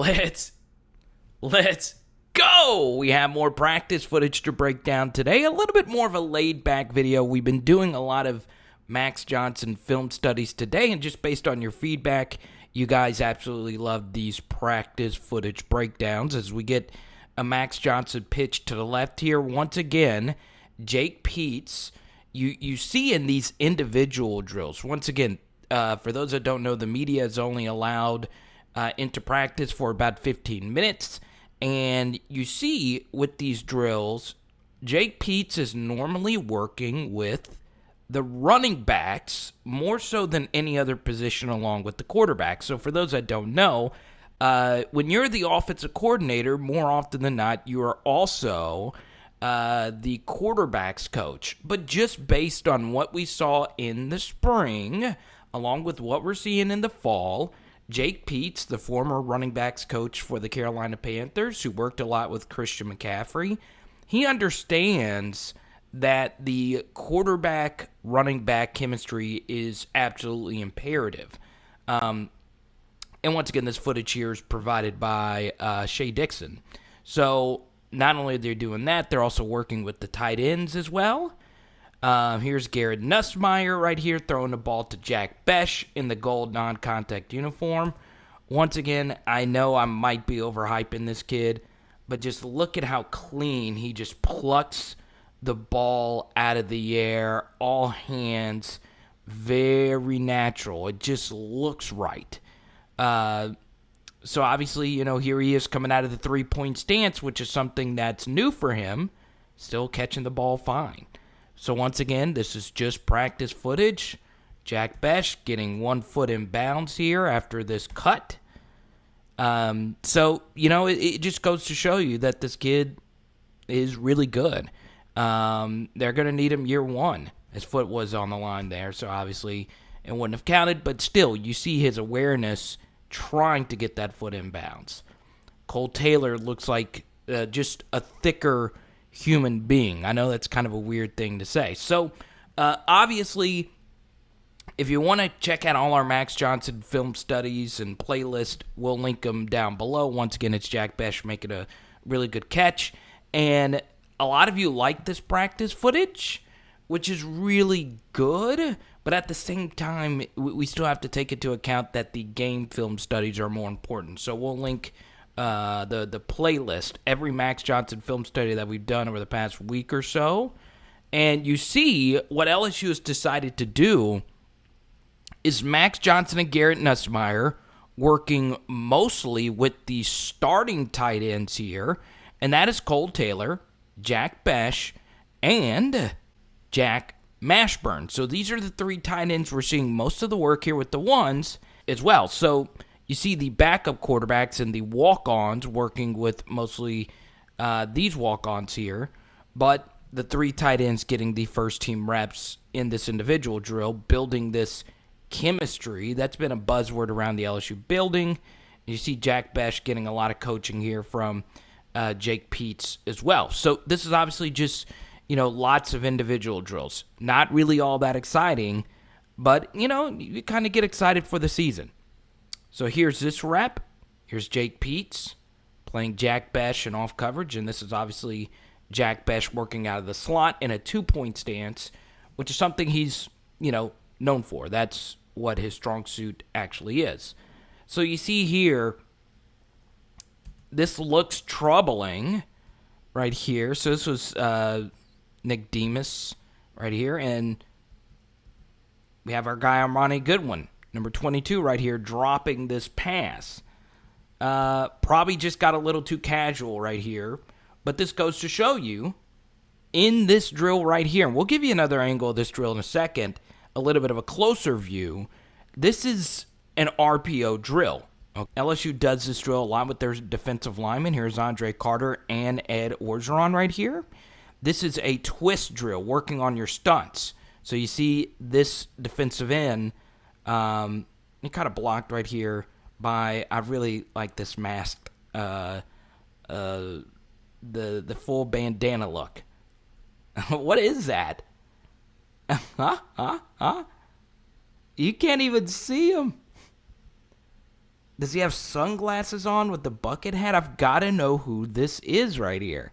Let's let's go. We have more practice footage to break down today. A little bit more of a laid back video. We've been doing a lot of Max Johnson film studies today, and just based on your feedback, you guys absolutely love these practice footage breakdowns as we get a Max Johnson pitch to the left here. Once again, Jake Peetz, you see in these individual drills, once again, for those that don't know, the media is only allowed into practice for about 15 minutes. And you see with these drills, Jake Peetz is normally working with the running backs more so than any other position along with the quarterback. So for those that don't know, when you're the offensive coordinator, more often than not, you are also the quarterback's coach. But just based on what we saw in the spring, along with what we're seeing in the fall, Jake Peetz, the former running backs coach for the Carolina Panthers, who worked a lot with Christian McCaffrey, he understands that the quarterback-running back chemistry is absolutely imperative. And once again, this footage here is provided by Shea Dixon. So not only are they doing that, they're also working with the tight ends as well. Here's Garrett Nussmeier right here throwing the ball to Jack Besh in the gold non-contact uniform. Once again, I know I might be overhyping this kid, but just look at how clean he just plucks the ball out of the air, all hands, very natural. It just looks right. So obviously, here he is coming out of the three-point stance, which is something that's new for him, still catching the ball fine. So once again, this is just practice footage. Jack Besh getting 1 foot in bounds here after this cut. It just goes to show you that this kid is really good. They're going to need him year one. His foot was on the line there, so obviously it wouldn't have counted. But still, you see his awareness trying to get that foot in bounds. Cole Taylor looks like just a thicker human being. I know that's kind of a weird thing to say. So, obviously, if you want to check out all our Max Johnson film studies and playlist, we'll link them down below. Once again, it's Jack Besh making a really good catch. And a lot of you like this practice footage, which is really good. But at the same time, we still have to take into account that the game film studies are more important. So we'll link the playlist, every Max Johnson film study that we've done over the past week or so. And you see what LSU has decided to do is Max Johnson and Garrett Nussmeier working mostly with the starting tight ends here, and that is Cole Taylor, Jack Besh, and Jack Mashburn. So these are the 3 tight ends we're seeing most of the work here with the ones as well. So you see the backup quarterbacks and the walk-ons working with mostly these walk-ons here, but the 3 tight ends getting the first-team reps in this individual drill, building this chemistry. That's been a buzzword around the LSU building. You see Jack Besh getting a lot of coaching here from Jake Peetz as well. So this is obviously just, lots of individual drills. Not really all that exciting, but, you kind of get excited for the season. So here's this rep. Here's Jake Peetz playing Jack Besh in off coverage, and this is obviously Jack Besh working out of the slot in a 2-point stance, which is something he's, known for. That's what his strong suit actually is. So you see here, this looks troubling right here. So this was Nick Demas right here, and we have our guy Armani Goodwin, number 22 right here, dropping this pass. Probably just got a little too casual right here, but this goes to show you in this drill right here, and we'll give you another angle of this drill in a second, a little bit of a closer view. This is an RPO drill. Okay. LSU does this drill a lot with their defensive linemen. Here's Andre Carter and Ed Orgeron right here. This is a twist drill, working on your stunts. So you see this defensive end, he kind of blocked right here by, I really like this masked, the full bandana look. What is that? You can't even see him. Does he have sunglasses on with the bucket hat? I've got to know who this is right here.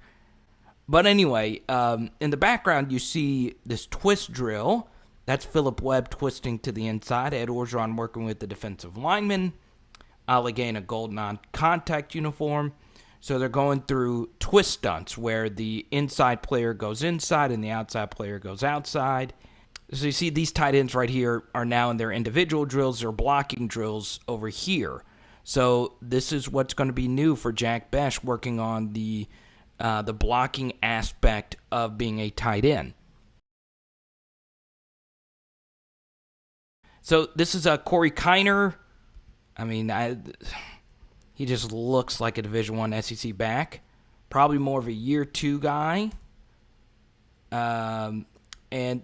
But anyway, in the background, you see this twist drill. That's Philip Webb twisting to the inside. Ed Orgeron working with the defensive lineman. Allegheny, a gold non-contact uniform. So they're going through twist stunts where the inside player goes inside and the outside player goes outside. So you see these tight ends right here are now in their individual drills. They're blocking drills over here. So this is what's going to be new for Jack Bech, working on the blocking aspect of being a tight end. So this is Corey Kiner. I mean, he just looks like a Division I SEC back. Probably more of a year 2 guy. And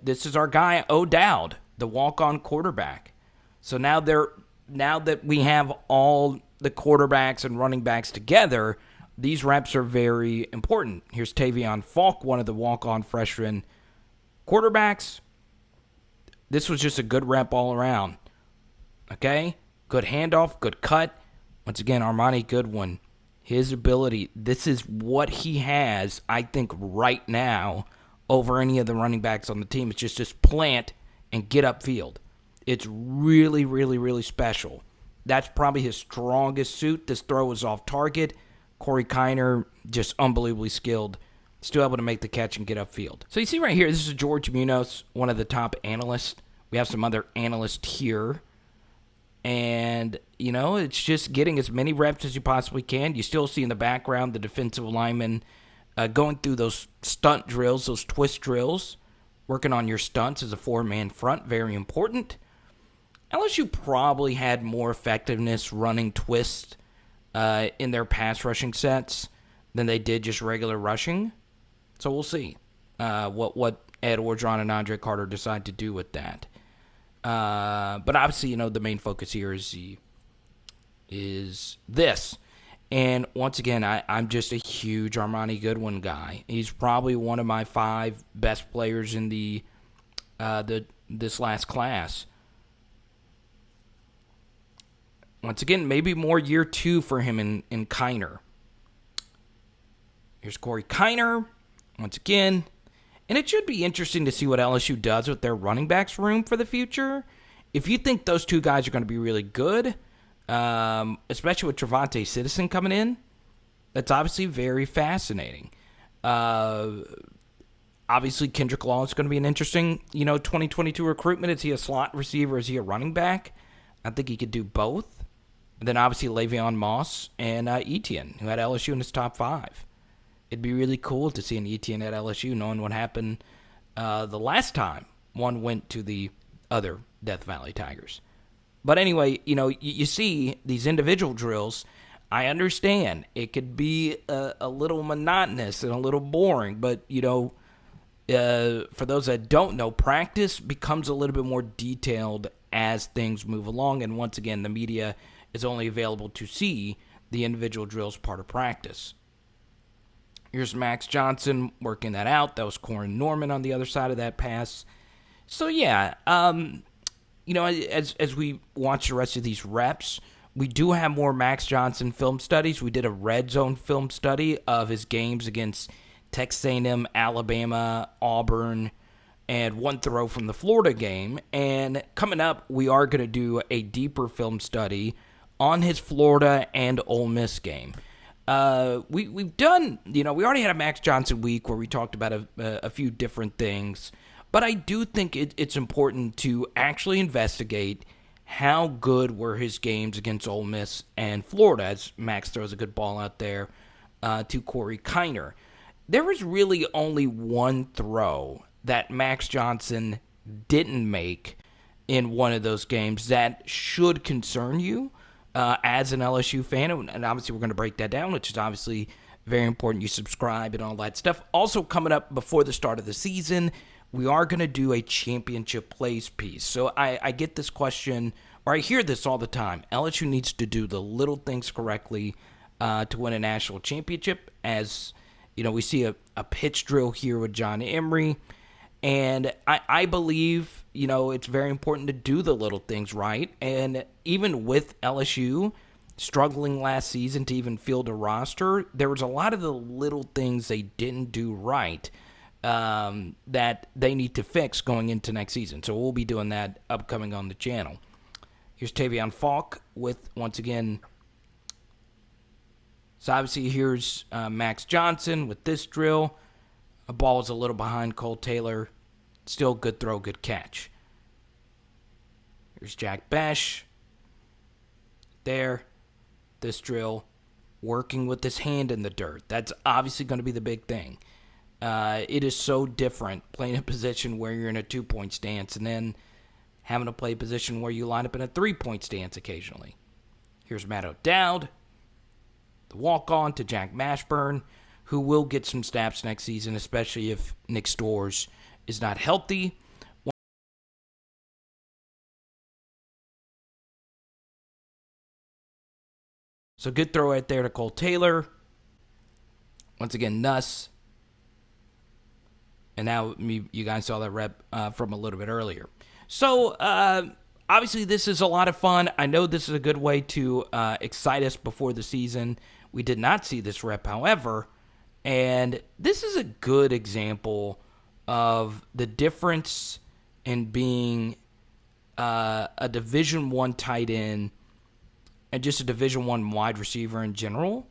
this is our guy, O'Dowd, the walk-on quarterback. So now that we have all the quarterbacks and running backs together, these reps are very important. Here's Tavion Falk, one of the walk-on freshman quarterbacks. This was just a good rep all around. Okay? Good handoff, good cut. Once again, Armani Goodwin, his ability, this is what he has, I think, right now over any of the running backs on the team. It's just plant and get upfield. It's really, really, really special. That's probably his strongest suit. This throw was off target. Corey Kiner, just unbelievably skilled. Still able to make the catch and get upfield. So you see right here, this is George Munoz, one of the top analysts. We have some other analysts here. And, it's just getting as many reps as you possibly can. You still see in the background the defensive lineman going through those stunt drills, those twist drills, working on your stunts as a 4-man front. Very important. LSU probably had more effectiveness running twists in their pass rushing sets than they did just regular rushing. So we'll see what Ed Orgeron and Andre Carter decide to do with that. But obviously, the main focus here is this. And once again, I'm just a huge Armani Goodwin guy. He's probably one of my 5 best players in this last class. Once again, maybe more year 2 for him in Kiner. Here's Corey Kiner. Once again. And it should be interesting to see what LSU does with their running backs room for the future. If you think those 2 guys are going to be really good, especially with Trevante Citizen coming in, that's obviously very fascinating. Obviously, Kendrick Law is going to be an interesting, 2022 recruitment. Is he a slot receiver? Is he a running back? I think he could do both. And then obviously Le'Veon Moss and Etienne, who had LSU in his top 5. It'd be really cool to see an Etienne at LSU, knowing what happened the last time one went to the other Death Valley Tigers. But anyway, you see these individual drills. I understand it could be a little monotonous and a little boring, but, for those that don't know, practice becomes a little bit more detailed as things move along. And once again, the media is only available to see the individual drills part of practice. Here's Max Johnson working that out. That was Corin Norman on the other side of that pass. So, yeah, as we watch the rest of these reps, we do have more Max Johnson film studies. We did a red zone film study of his games against Texas A&M, Alabama, Auburn, and one throw from the Florida game. And coming up, we are going to do a deeper film study on his Florida and Ole Miss game. We've done, we already had a Max Johnson week where we talked about a few different things, but I do think it's important to actually investigate how good were his games against Ole Miss and Florida, as Max throws a good ball out there to Corey Kiner. There was really only one throw that Max Johnson didn't make in one of those games that should concern you. As an LSU fan, and obviously we're going to break that down, which is obviously very important. You subscribe and all that stuff. Also coming up before the start of the season, we are going to do a championship plays piece. So I get this question, or I hear this all the time. LSU needs to do the little things correctly to win a national championship. As we see a pitch drill here with John Emery. And I believe, it's very important to do the little things right. And even with LSU, struggling last season to even field a roster. There was a lot of the little things they didn't do right that they need to fix going into next season. So we'll be doing that upcoming on the channel. Here's Tavion Falk with, once again, so obviously here's Max Johnson with this drill. A ball is a little behind Cole Taylor. Still good throw, good catch. Here's Jack Besh. There. This drill. Working with his hand in the dirt. That's obviously going to be the big thing. It is so different playing a position where you're in a 2-point stance and then having to play a position where you line up in a 3-point stance occasionally. Here's Matt O'Dowd. The walk-on to Jack Mashburn, who will get some snaps next season, especially if Nick Storrs is not healthy. So good throw right there to Cole Taylor. Once again, Nuss. And now you guys saw that rep from a little bit earlier. So obviously this is a lot of fun. I know this is a good way to excite us before the season. We did not see this rep, however. And this is a good example of the difference in being a Division I tight end and just a Division I wide receiver in general.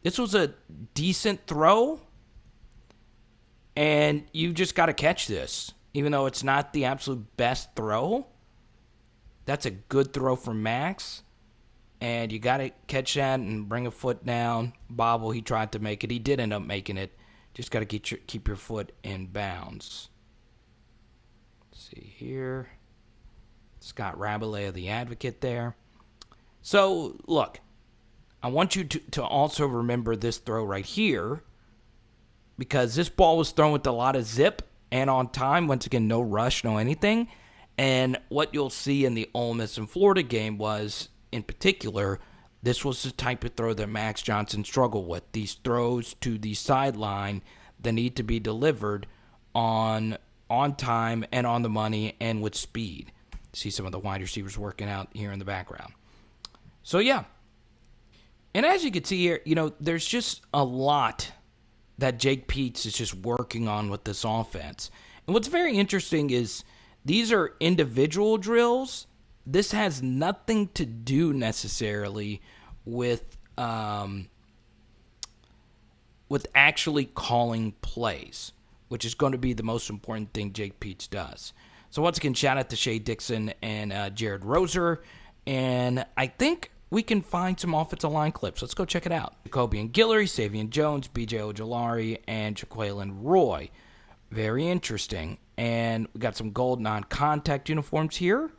This was a decent throw, and you just got to catch this. Even though it's not the absolute best throw, that's a good throw from Max. And you got to catch that and bring a foot down. Bobble, he tried to make it. He did end up making it. Just got to keep your foot in bounds. Let's see here. Scott Rabelais, the advocate there. So, look, I want you to also remember this throw right here, because this ball was thrown with a lot of zip and on time. Once again, no rush, no anything. And what you'll see in the Ole Miss and Florida game was, in particular, this was the type of throw that Max Johnson struggled with. These throws to the sideline that need to be delivered on time and on the money and with speed. See some of the wide receivers working out here in the background. So, yeah. And as you can see here, there's just a lot that Jake Peetz is just working on with this offense. And what's very interesting is these are individual drills. This has nothing to do necessarily with actually calling plays, which is going to be the most important thing Jake Peetz does. So once again, shout out to Shea Dixon and Jared Roser. And I think we can find some offensive line clips. Let's go check it out. Jacoby and Guillory, Savion Jones, B.J. Ojolari, and Jaqueline Roy. Very interesting. And we got some gold non-contact uniforms here.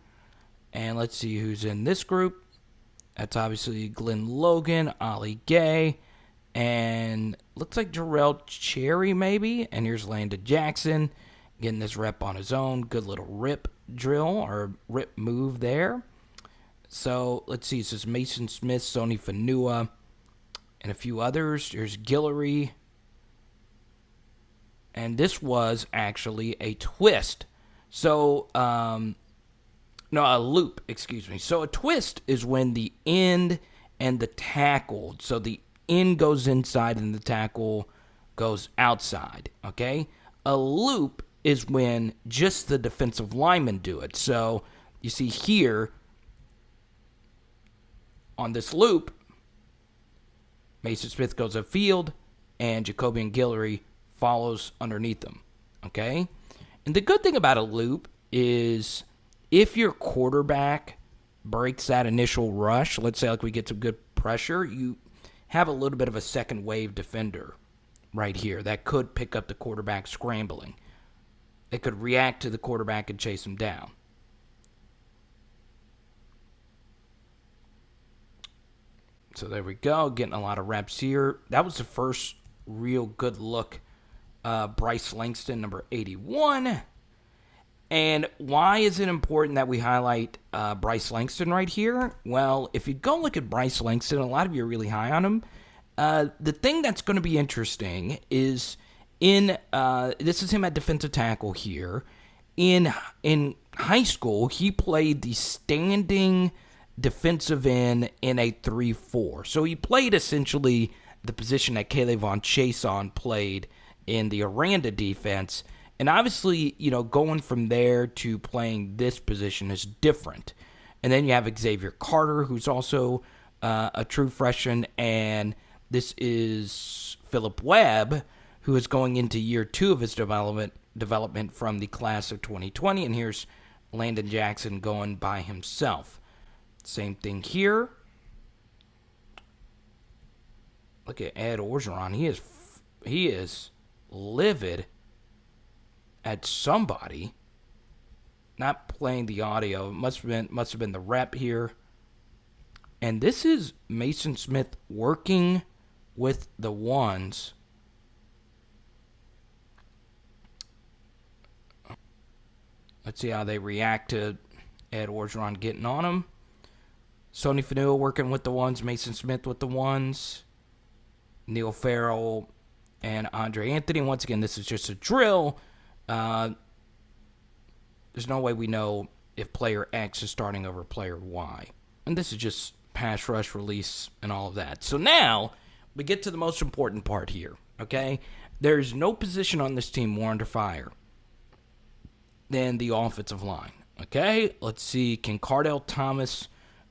And let's see who's in this group. That's obviously Glenn Logan, Ollie Gay, and looks like Jarrell Cherry maybe. And here's Landon Jackson getting this rep on his own. Good little rip drill or rip move there. So let's see. This is Mason Smith, Sony Fanua, and a few others. Here's Guillory. And this was actually a twist. So, no, a loop, excuse me. So a twist is when the end and the tackle, so the end goes inside and the tackle goes outside, okay? A loop is when just the defensive linemen do it. So you see here on this loop, Mason Smith goes upfield and Jacoby and Guillory follows underneath them, okay? And the good thing about a loop is if your quarterback breaks that initial rush, let's say like we get some good pressure, you have a little bit of a second wave defender right here that could pick up the quarterback scrambling. They could react to the quarterback and chase him down. So there we go, getting a lot of reps here. That was the first real good look. Bryce Langston, number 81. And why is it important that we highlight Bryce Langston right here? Well, if you go look at Bryce Langston, a lot of you are really high on him. The thing that's going to be interesting is this is him at defensive tackle here. In high school, he played the standing defensive end in a 3-4. So he played essentially the position that Kayvon Chason played in the Aranda defense. And obviously, going from there to playing this position is different. And then you have Xavier Carter, who's also a true freshman. And this is Phillip Webb, who is going into year 2 of his development from the class of 2020. And here's Landon Jackson going by himself. Same thing here. Look at Ed Orgeron. He is livid at somebody. Not playing the audio. It must have been the rep here. And this is Mason Smith working with the ones. Let's see how they react to Ed Orgeron getting on him. Sonny Fanua working with the ones. Mason Smith with the ones. Neil Farrell and Andre Anthony. Once again, this is just a drill. There's no way we know if player X is starting over player Y. And this is just pass rush, release, and all of that. So now we get to the most important part here, okay? There's no position on this team more under fire than the offensive line, okay? Let's see. Can Cardell Thomas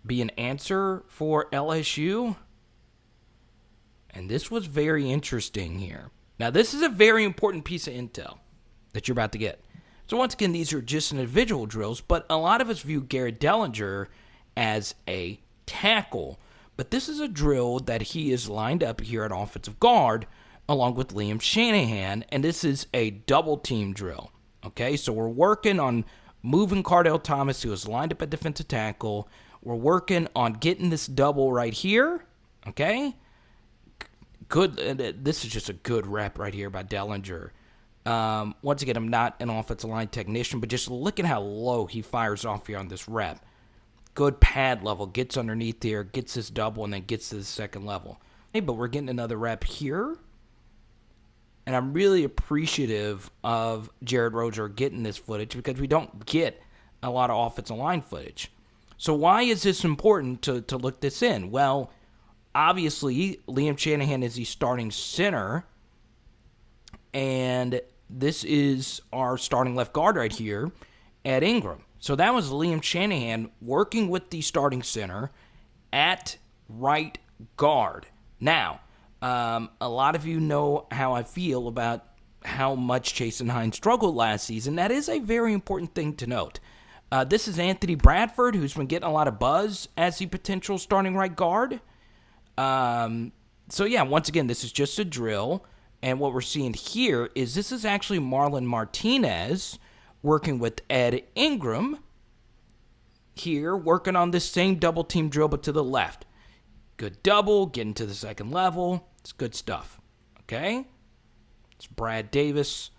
be an answer for LSU? And this was very interesting here. Now, this is a very important piece of intel that you're about to get. So once again, these are just individual drills, but a lot of us view Garrett Dellinger as a tackle. But this is a drill that he is lined up here at offensive guard along with Liam Shanahan, and this is a double team drill. Okay, so we're working on moving Cardell Thomas, who is lined up at defensive tackle. We're working on getting this double right here. Okay, good. This is just a good rep right here by Dellinger. Once again, I'm not an offensive line technician, but just look at how low he fires off here on this rep. Good pad level, gets underneath here, gets this double, and then gets to the second level. Hey, but we're getting another rep here. And I'm really appreciative of Jared Roser getting this footage because we don't get a lot of offensive line footage. So why is this important to look this in? Well, obviously, Liam Shanahan is the starting center. And this is our starting left guard right here at Ingram. So that was Liam Shanahan working with the starting center at right guard. Now, a lot of you know how I feel about how much Jason Hines struggled last season. That is a very important thing to note. This is Anthony Bradford, who's been getting a lot of buzz as the potential starting right guard. So, yeah, once again, this is just a drill. And what we're seeing here is this is actually Marlon Martinez working with Ed Ingram here, working on this same double team drill, but to the left. Good double, getting to the second level. It's good stuff. Okay? It's Brad Davis.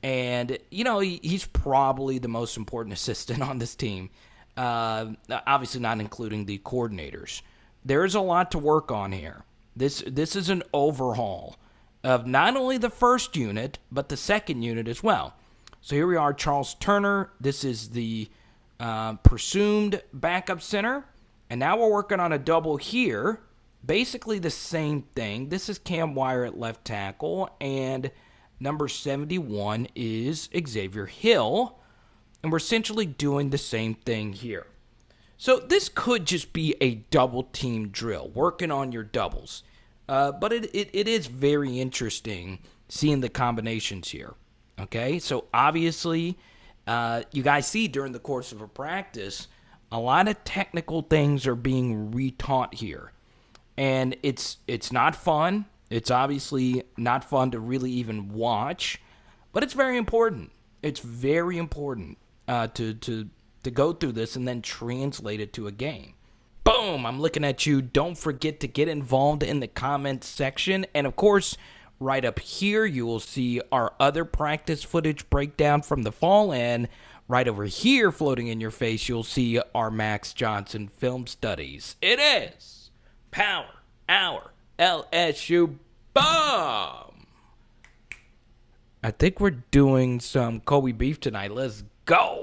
And, he's probably the most important assistant on this team. Obviously not including the coordinators. There's a lot to work on here. This is an overhaul of not only the first unit, but the second unit as well. So here we are, Charles Turner. This is the presumed backup center. And now we're working on a double here. Basically the same thing. This is Cam Wire at left tackle. And number 71 is Xavier Hill. And we're essentially doing the same thing here. So this could just be a double team drill, working on your doubles. But it is very interesting seeing the combinations here. Okay, so obviously, you guys see during the course of a practice, a lot of technical things are being retaught here. And it's not fun. It's obviously not fun to really even watch, but it's very important. It's very important to go through this and then translate it to a game. Boom, I'm looking at you. Don't forget to get involved in the comments section. And of course, right up here, you will see our other practice footage breakdown from the fall. And right over here, floating in your face, you'll see our Max Johnson film studies. It is Power Hour LSU Bomb. I think we're doing some Kobe beef tonight. Let's go.